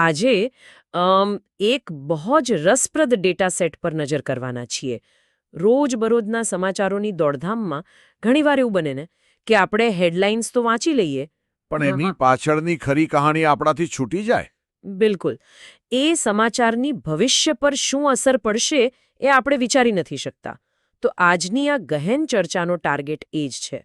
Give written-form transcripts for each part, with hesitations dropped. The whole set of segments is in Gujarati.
આજે એક બહુ જ રસપ્રદ ડેટા સેટ પર નજર કરવાના છીએ. રોજબરોજના સમાચારોની દોડધામમાં ઘણીવાર એવું બને ને કે આપણે હેડલાઇન્સ તો વાંચી લઈએ. પણ એની પાછળની ખરી કહાણી આપણાથી છૂટી જાય. બિલકુલ. એ સમાચારની ભવિષ્ય પર શું અસર પડશે એ આપણે વિચારી નથી શકતા. તો આજની આ ગહેન ચર્ચાનો ટાર્ગેટ એ જ છે.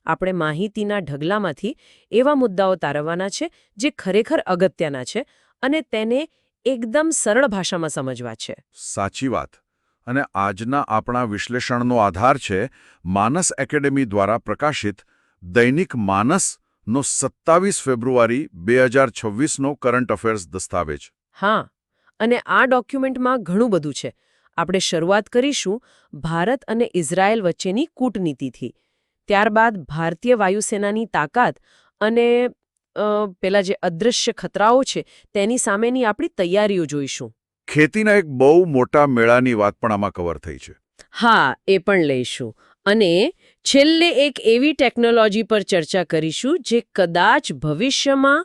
આપણે માહિતીના ઢગલામાંથી એવા મુદ્દાઓ તારવવાના છે જે ખરેખર અગત્યના છે અને તેને એકદમ સરળ ભાષામાં સમજવા છે. સાચી વાત. અને આજના આપણા વિશ્લેષણનો આધાર છે માનસ એકેડેમી દ્વારા પ્રકાશિત દૈનિક માનસનો 27 ફેબ્રુઆરી 2026નો કરંટ અફેર્સ દસ્તાવેજ. હા, અને આ ડોક્યુમેન્ટમાં ઘણું બધું છે. આપણે શરૂઆત કરીશું ભારત અને ઇઝરાયલ વચ્ચેની કૂટનીતિથી. ત્યારબાદ ભારતીય વાયુસેનાની તાકાત અને પેલા જે અદૃશ્ય ખતરાઓ છે તેની સામેની આપણી તૈયારીઓ જોઈશું. ખેતીના એક બહુ મોટા મેળાની વાત પણ આમાં કવર થઈ છે. હા, એ પણ લઈશું. અને છેલ્લે એક એવી ટેકનોલોજી પર ચર્ચા કરીશું જે કદાચ ભવિષ્યમાં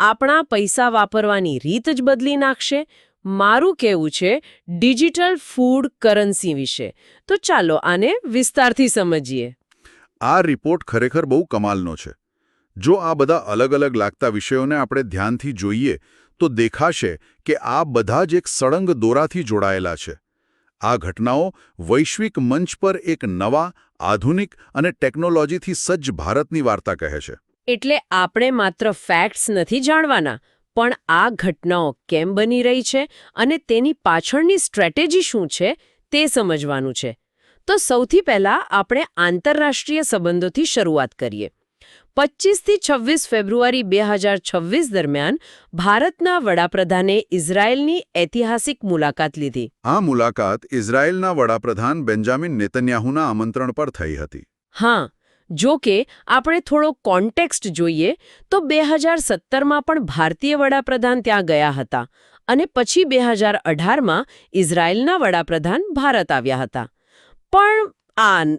આપણા પૈસા વાપરવાની રીત જ બદલી નાખશે. મારું કહેવું છે ડિજિટલ ફૂડ કરન્સી વિશે. તો ચાલો આને વિસ્તારથી સમજીએ. આ રિપોર્ટ ખરેખર બહુ કમાલનો છે. જો આ બધા અલગ અલગ લાગતા વિષયોને આપણે ધ્યાનથી જોઈએ તો દેખાશે કે આ બધા જ એક સળંગ દોરાથી જોડાયેલા છે. આ ઘટનાઓ વૈશ્વિક મંચ પર એક નવા, આધુનિક અને ટેકનોલોજીથી સજ્જ ભારતની વાર્તા કહે છે. એટલે આપણે માત્ર ફેક્ટ્સ નથી જાણવાના, પણ આ ઘટનાઓ કેમ બની રહી છે અને તેની પાછળની સ્ટ્રેટેજી શું છે તે સમજવાનું છે. તો સૌથી પહેલા આપણે આંતરરાષ્ટ્રીય સંબંધોથી શરૂઆત કરીએ. 25થી 26 ફેબ્રુઆરી 2026 દરમિયાન ભારતના વડાપ્રધાને ઇઝરાયેલની ઐતિહાસિક મુલાકાત લીધી. આ મુલાકાત ઇઝરાયેલના વડાપ્રધાન બેન્જામિન નેતન્યાહુના આમંત્રણ પર થઈ હતી. હા, જો કે આપણે થોડો કોન્ટેક્સ્ટ જોઈએ તો 2017માં પણ ભારતીય વડાપ્રધાન ત્યાં ગયા હતા અને પછી 2018માં ઇઝરાયેલના વડાપ્રધાન ભારત આવ્યા હતા. પણ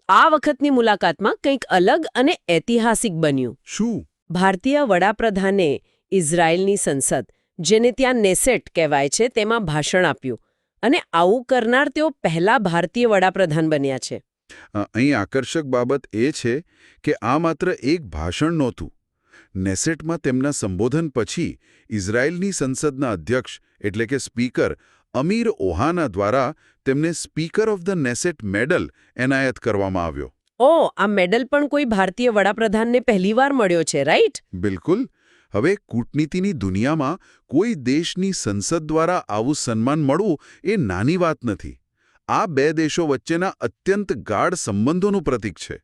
આ વખતની મુલાકાતમાં કંઈક અલગ અને ઐતિહાસિક બન્યું. શું? ભારતીય વડાપ્રધાને ઇઝરાયેલની સંસદ, જેને ત્યાં નેસેટ કહેવાય છે, તેમાં ભાષણ આપ્યું. અને આવું કરનાર તેઓ પહેલા ભારતીય વડાપ્રધાન બન્યા છે. અહીં આકર્ષક બાબત એ છે કે આ માત્ર એક ભાષણ નહોતું. નેસેટમાં તેમના સંબોધન પછી ઇઝરાયેલની સંસદના અધ્યક્ષ એટલે કે સ્પીકર અમીર ઓહાના દ્વારા તેમને સ્પીકર ઓફ ધ નેસેટ મેડલ એનાયત કરવામાં આવ્યો. આ મેડલ પણ કોઈ ભારતીય વડાપ્રધાનને પહેલીવાર મળ્યો છે, રાઈટ? બિલકુલ. હવે કૂટનીતિની દુનિયામાં કોઈ દેશની સંસદ દ્વારા આવું સન્માન મળવું એ નાની વાત નથી. આ બે દેશો વચ્ચેના અત્યંત ગાઢ સંબંધોનું પ્રતીક છે.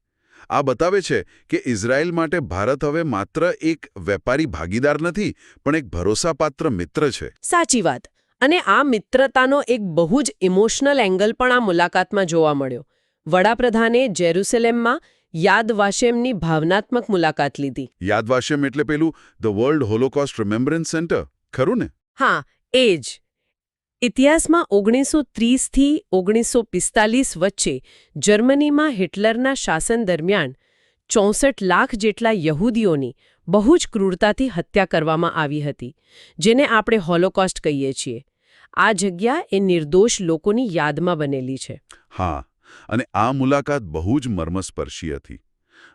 આ બતાવે છે કે ઇઝરાયેલ માટે ભારત હવે માત્ર એક વેપારી ભાગીદાર નથી, પણ એક ભરોસાપાત્ર મિત્ર છે. સાચી વાત. અને આ મિત્રતાનો એક બહુ જ ઇમોશનલ એંગલ પણ આ મુલાકાતમાં જોવા મળ્યો. વડાપ્રધાને જેરુસલેમમાં યાદ વાશેમની ભાવનાત્મક મુલાકાત લીધી. યાદ વાશેમ એટલે પેલું the world Holocaust remembrance centre, ખરું ને? હા, એ જ. ઇતિહાસમાં 1930થી 1945 વચ્ચે જર્મનીમાં હિટલરના શાસન દરમિયાન 64 લાખ જેટલા યહૂદીઓની બહુ જ ક્રૂરતાથી હત્યા કરવામાં આવી હતી, જેને આપણે હોલોકોસ્ટ કહીએ છીએ. આ જગ્યા એ નિર્દોષ લોકોની યાદમાં બનેલી છે. હા, અને આ મુલાકાત બહુ જ મર્મસ્પર્શી હતી.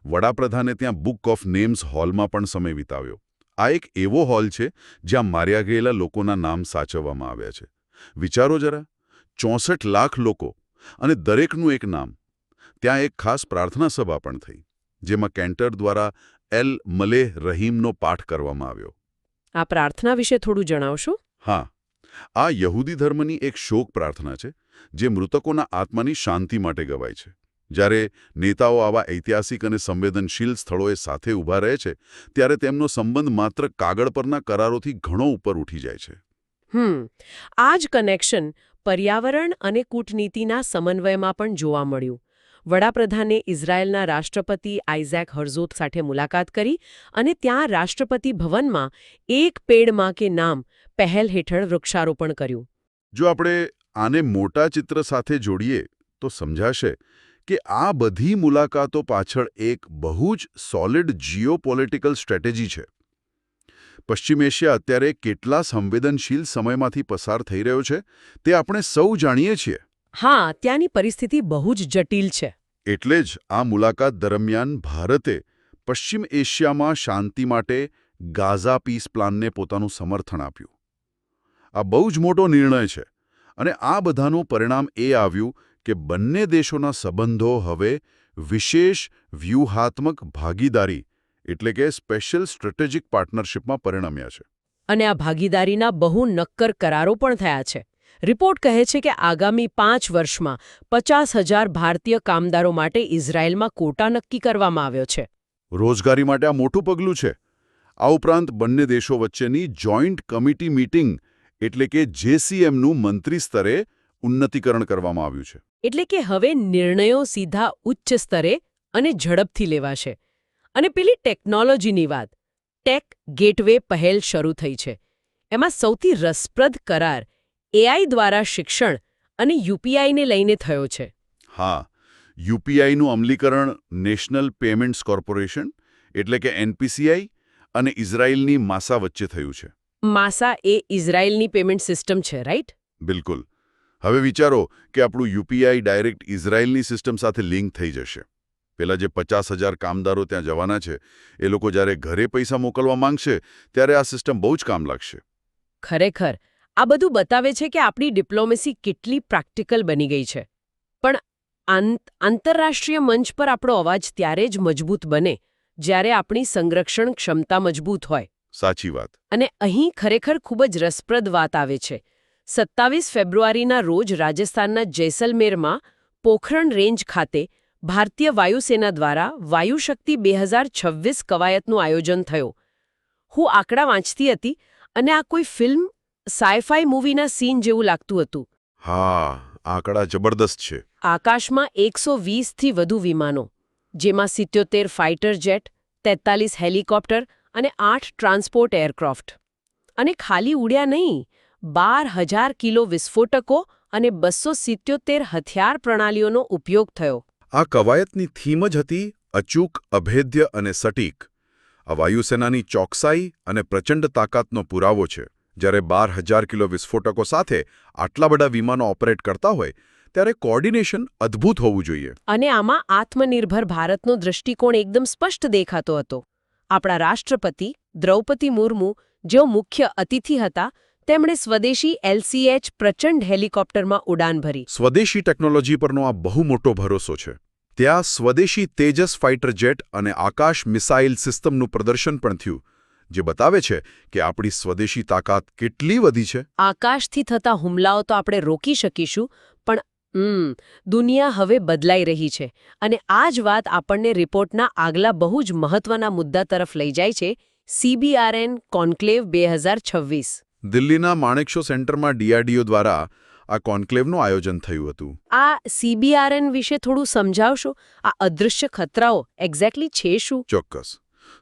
વડાપ્રધાને ત્યાં બુક ઓફ નેમ્સ હોલમાં પણ સમય વિતાવ્યો. આ એક એવો હોલ છે જ્યાં માર્યા ગયેલા લોકોના નામ સાચવવામાં આવ્યા છે. વિચારો જરા, 64 લાખ લોકો અને દરેકનું એક નામ. ત્યાં એક ખાસ પ્રાર્થના સભા પણ થઈ, જેમાં કેન્ટર દ્વારા એલ મલેહ રહીમનો પાઠ કરવામાં આવ્યો. આ પ્રાર્થના વિશે થોડું જણાવશો? હા, આ યહૂદી ધર્મની એક શોક પ્રાર્થના છે જે મૃતકોના આત્માની શાંતિ માટે ગવાય છે. જ્યારે નેતાઓ આવા ઐતિહાસિક અને સંવેદનશીલ સ્થળોએ સાથે ઊભા રહે છે, ત્યારે તેમનો સંબંધ માત્ર કાગળ પરના કરારોથી ઘણો ઉપર ઉઠી જાય છે. આ જ કનેક્શન પર્યાવરણ અને કૂટનીતિના સમન્વયમાં પણ જોવા મળ્યું. વડાપ્રધાને ઇઝરાયેલના રાષ્ટ્રપતિ આઇઝેક હર્ઝોગ સાથે મુલાકાત કરી અને ત્યાં રાષ્ટ્રપતિ ભવનમાં એક પેડ માં કે નામ પહેલ હેઠળ વૃક્ષારોપણ કર્યું. જો આપણે આને મોટા ચિત્ર સાથે જોડીએ તો સમજાશે કે આ બધી મુલાકાતો પાછળ એક બહુ જ સોલિડ જીઓપોલિટિકલ સ્ટ્રેટેજી છે. પશ્ચિમ એશિયા અત્યારે કેટલા સંવેદનશીલ સમયમાંથી પસાર થઈ રહ્યો છે તે આપણે સૌ જાણીએ છીએ. હા, ત્યાંની પરિસ્થિતિ બહુ જ જટિલ છે. એટલે જ આ મુલાકાત દરમિયાન ભારતે પશ્ચિમ એશિયામાં શાંતિ માટે ગાઝા પીસ પ્લાનને પોતાનું સમર્થન આપ્યું. આ બહુ જ મોટો નિર્ણય છે અને આ બધાનું પરિણામ એ આવ્યું કે બંને દેશોના સંબંધો હવે વિશેષ વ્યૂહાત્મક ભાગીદારી એટલે કે સ્પેશિયલ સ્ટ્રેટેજિક પાર્ટનરશિપમાં પરિણમ્યા છે. અને આ ભાગીદારીના બહુ નક્કર કરારો પણ થયા છે. રિપોર્ટ કહે છે કે આગામી 5 વર્ષમાં 50,000 ભારતીય કામદારો માટે ઇઝરાયેલમાં કોટા નક્કી કરવામાં આવ્યો છે. રોજગારી માટે આ મોટું પગલું છે. આ ઉપરાંત બંને દેશો વચ્ચેની જોઈન્ટ કમિટી મીટિંગ એટલે કે JCMનું મંત્રી સ્તરે ઉન્નતીકરણ કરવામાં આવ્યું છે. એટલે કે હવે નિર્ણયો સીધા ઉચ્ચ સ્તરે અને ઝડપથી લેવાશે. અને પેલી ટેકનોલોજીની વાત, ટેક ગેટવે પહેલ શરૂ થઈ છે. એમાં સૌથી રસપ્રદ કરાર AI દ્વારા શિક્ષણ અને UPIને લઈને થયો છે. હા, UPIનું અમલીકરણ નેશનલ પેમેન્ટ્સ કોર્પોરેશન એટલે કે NPCI અને ઇઝરાયલની માસા વચ્ચે થયું છે. માસા એ ઇઝરાયેલની પેમેન્ટ સિસ્ટમ છે, રાઈટ? બિલકુલ. હવે વિચારો કે આપણું UPI ડાયરેક્ટ ઇઝરાયલની સિસ્ટમ સાથે લિંક થઈ જશે. પેલા જે 50,000 કામદારો ત્યાં જવાના છે એ લોકો જ્યારે ઘરે પૈસા મોકલવા માંગશે ત્યારે આ સિસ્ટમ બહુ જ કામ લાગશે. ખરેખર આ બધું બતાવે છે કે આપણી ડિપ્લોમેસી કેટલી પ્રેક્ટિકલ બની ગઈ છે. પણ આંતરરાષ્ટ્રીય મંચ પર આપણો અવાજ ત્યારે જ મજબૂત બને જ્યારે આપણી સંરક્ષણ ક્ષમતા મજબૂત હોય. સાચી વાત. અને અહીં ખરેખર ખૂબ જ રસપ્રદ વાત આવે છે. 27 ફેબ્રુઆરીના રોજ રાજસ્થાનના જૈસલમેરમાં પોખરણ રેન્જ ખાતે ભારતીય વાયુસેના દ્વારા વાયુશક્તિ 2026 કવાયતનું આયોજન થયું. હું આંકડા વાંચતી હતી અને આ કોઈ ફિલ્મ સાયફાઈ મૂવીના સીન જેવું લાગતું હતું. હા, આંકડા જબરદસ્ત છે. આકાશમાં 120થી વધુ વિમાનો, જેમાં 77 ફાઇટર જેટ, 43 હેલિકોપ્ટર અને 8 ટ્રાન્સપોર્ટ એરક્રાફ્ટ. અને ખાલી ઉડ્યા નહીં, 12,000 કિલો વિસ્ફોટકો અને 277 હથિયાર પ્રણાલીઓનો ઉપયોગ થયો. આ કવાયતની થીમ જ હતી અચૂક, અભેદ્ય અને સટીક. આ વાયુસેનાની ચોકસાઈ અને પ્રચંડ તાકાતનો પુરાવો છે. જ્યારે 12,000 કિલો વિસ્ફોટકો સાથે આટલા બધા વિમાનો ઓપરેટ કરતા હોય ત્યારે કોર્ડિનેશન અદ્ભુત હોવું જોઈએ. અને આમાં આત્મનિર્ભર ભારતનો દૃષ્ટિકોણ એકદમ સ્પષ્ટ દેખાતો હતો. આપણા રાષ્ટ્રપતિ દ્રૌપદી મુર્મુ, જેઓ મુખ્ય અતિથિ હતા, તેમણે સ્વદેશી LCH પ્રચંડ હેલિકોપ્ટરમાં ઉડાન ભરી. સ્વદેશી ટેકનોલોજી પરનો આ બહુ મોટો ભરોસો છે. ત્યાં સ્વદેશી તેજસ ફાઇટર જેટ અને આકાશ મિસાઇલ સિસ્ટમનું પ્રદર્શન પણ થયું, જે બતાવે છે કે આપણી સ્વદેશી તાકાત કેટલી વધી છે. આકાશથી થતા હુમલાઓ તો આપણે રોકી શકીશું, પણ દુનિયા હવે બદલાઈ રહી છે. અને આ જ વાત આપણને રિપોર્ટના આગલા બહુ જ મહત્વના મુદ્દા તરફ લઈ જાય છે, CBRN કોન્ક્લેવ 2026. દિલ્હીના માણેકશો સેન્ટરમાં DRDO દ્વારા આ કોન્ક્લેવનું આયોજન થયું હતું. આ CBRN વિશે થોડું સમજાવશો? આ અદૃશ્ય ખતરાઓ એક્ઝેક્ટલી છે શું? ચોક્કસ.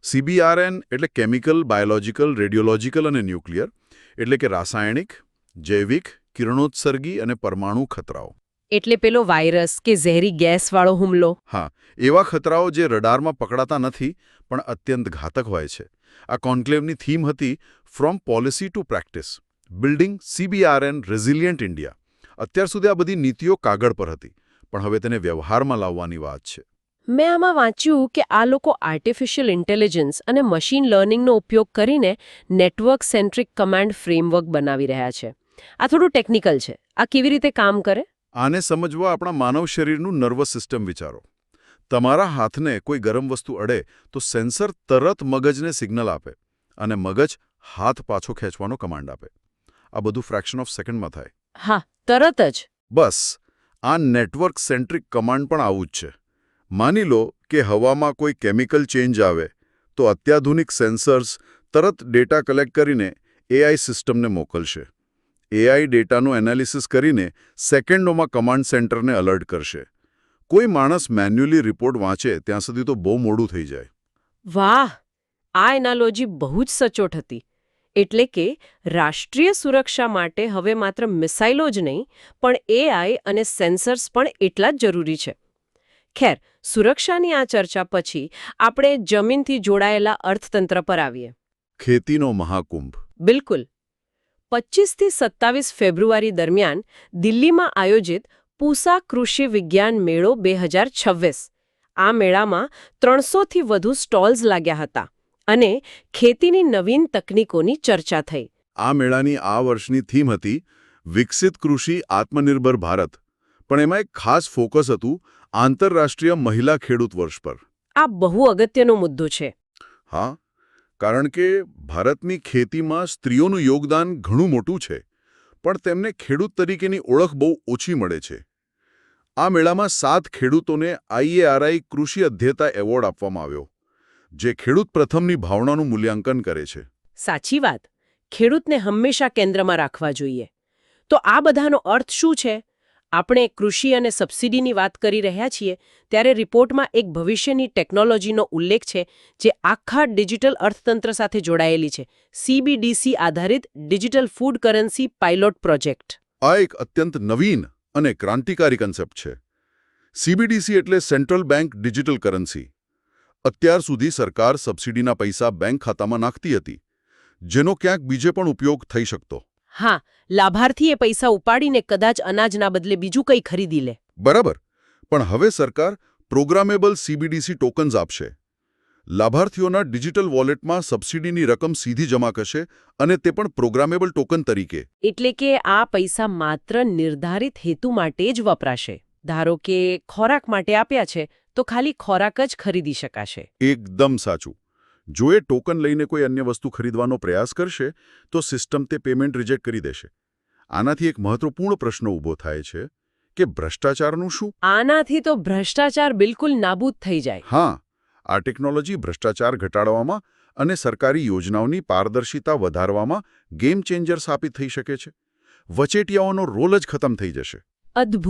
CBRN એટલે કેમિકલ, બાયોલોજિકલ, રેડિયોલોજિકલ અને ન્યુક્લિયર, એટલે કે રાસાયણિક, જૈવિક, કિરણોત્સર્ગી અને પરમાણુ ખતરાઓ. એટલે પેલો વાયરસ કે ઝેરી ગેસવાળો હુમલો? હા, એવા ખતરાઓ જે રડારમાં પકડાતા નથી પણ અત્યંત ઘાતક હોય છે. આ કોન્ક્લેવની થીમ હતી from policy to practice, building CBRN resilient India. અત્યાર સુધી આ બધી નીતિઓ કાગળ પર હતી, પણ હવે તેને વ્યવહારમાં લાવવાની વાત છે. મેં આમાં વાંચ્યું કે આ લોકો આર્ટિફિશિયલ ઇન્ટેલિજન્સ અને મશીન લર્નિંગનો ઉપયોગ કરીને નેટવર્ક સેન્ટ્રિક કમાન્ડ ફ્રેમવર્ક બનાવી રહ્યા છે. આ થોડું ટેકનિકલ છે. આ કેવી રીતે કામ કરે? આને સમજવા આપણા માનવ શરીરનું નર્વસ સિસ્ટમ વિચારો. તમારા હાથને કોઈ ગરમ વસ્તુ અડે તો સેન્સર તરત મગજને સિગ્નલ આપે અને મગજ હાથ પાછો ખેંચવાનો કમાન્ડ આપે. આ બધું ફ્રેક્શન ઓફ સેકન્ડમાં થાય. હા, તરત જ. બસ આ નેટવર્ક સેન્ટ્રિક કમાન્ડ પણ આવું જ છે. માની લો કે હવામાં કોઈ કેમિકલ ચેન્જ આવે તો અત્યાધુનિક સેન્સર્સ તરત ડેટા કલેક્ટ કરીને AI સિસ્ટમને મોકલશે. AI ડેટાનું એનાલિસિસ કરીને સેકન્ડોમાં કમાન્ડ સેન્ટરને અલર્ટ કરશે. કોઈ માણસ મેન્યુઅલી રિપોર્ટ વાંચે ત્યાં સુધી તો બહુ મોડું થઈ જાય. વાહ, આ એનાલોજી બહુ જ સચોટ હતી. એટલે કે રાષ્ટ્રીય સુરક્ષા માટે હવે માત્ર મિસાઇલો જ નહીં, પણ AI અને સેન્સર્સ પણ એટલા જ જરૂરી છે. ખેર, સુરક્ષાની આ ચર્ચા પછી આપણે જમીનથી જોડાયેલા અર્થતંત્ર પર આવીએ. ખેતીનો મહાકુંભ. બિલકુલ. 25 થી 27 ફેબ્રુઆરી દરમિયાન દિલ્હીમાં આયોજિત પૂસા કૃષિ વિજ્ઞાન મેળો 2026. આ મેળામાં 300થી વધુ સ્ટોલ્સ લાગ્યા હતા અને ખેતીની નવીન તકનીકોની ચર્ચા થઈ. આ મેળાની આ વર્ષની થીમ હતી વિકસિત કૃષિ આત્મનિર્ભર ભારત, પણ એમાં એક ખાસ ફોકસ હતું આંતરરાષ્ટ્રીય મહિલા ખેડૂત વર્ષ પર. આ બહુ અગત્યનો મુદ્દો છે. હા, કારણ કે ભારતની ખેતીમાં સ્ત્રીઓનું યોગદાન ઘણું મોટું છે, પણ તેમને ખેડૂત તરીકેની ઓળખ બહુ ઓછી મળે છે. આ મેળામાં 7 ખેડૂતોને IARI કૃષિ અધ્યતા એવોર્ડ આપવામાં આવ્યો, જે ખેડૂત પ્રથમની ભાવનાનું મૂલ્યાંકન કરે છે. સાચી વાત. ખેડૂતને હંમેશા કેન્દ્રમાં રાખવા જોઈએ. તો આ બધાનો અર્થ શું છે? આપણે કૃષિ અને સબસિડીની વાત કરી રહ્યા છીએ ત્યારે રિપોર્ટમાં એક ભવિષ્યની ટેકનોલોજીનો ઉલ્લેખ છે જે આખા ડિજિટલ અર્થતંત્ર સાથે જોડાયેલી છે. CBDC આધારિત digital food currency pilot project. આ એક અત્યંત નવીન અને ક્રાંતિકારી કન્સેપ્ટ છે. CBDC એટલે સેન્ટ્રલ બેંક ડિજિટલ કરન્સી. અત્યાર સુધી સરકાર સબસિડીના પૈસા બેંક ખાતામાં નાખતી હતી, જેનો ક્યાંક બીજે પણ ઉપયોગ થઈ શકતો. હા, લાભાર્થીએ પૈસા ઉપાડીને કદાચ અનાજના બદલે બીજું કંઈ ખરીદી લે. બરાબર. પણ હવે સરકાર પ્રોગ્રામેબલ CBDC ટોકન્સ આપશે. લાભાર્થીઓના ડિજિટલ વોલેટમાં સબસિડીની રકમ સીધી જમા કરશે, અને તે પણ પ્રોગ્રામેબલ ટોકન તરીકે. એટલે કે આ પૈસા માત્ર નિર્ધારિત હેતુ માટે જ વપરાશે. ધારો કે ખોરાક માટે આપ્યા છે તો ખાલી ખોરાક જ ખરીદી શકાશે. એકદમ સાચું. જો એ ટોકન લઈને કોઈ અન્ય વસ્તુ ખરીદવાનો પ્રયાસ કરશે તો સિસ્ટમ તે પેમેન્ટ રિજેક્ટ કરી દેશે. આનાથી એક મહત્વપૂર્ણ પ્રશ્ન ઊભો થાય છે કે ભ્રષ્ટાચારનું શું? આનાથી તો ભ્રષ્ટાચાર બિલકુલ નાબૂદ થઈ જાય. હા, આ ટેકનોલોજી ભ્રષ્ટાચાર ઘટાડવામાં અને સરકારી યોજનાઓની પારદર્શિતા વધારવામાં ગેમ ચેન્જર સાબિત થઈ શકે છે. વચેટિયાઓનો રોલ જ ખતમ થઈ જશે. અદ્ભુત.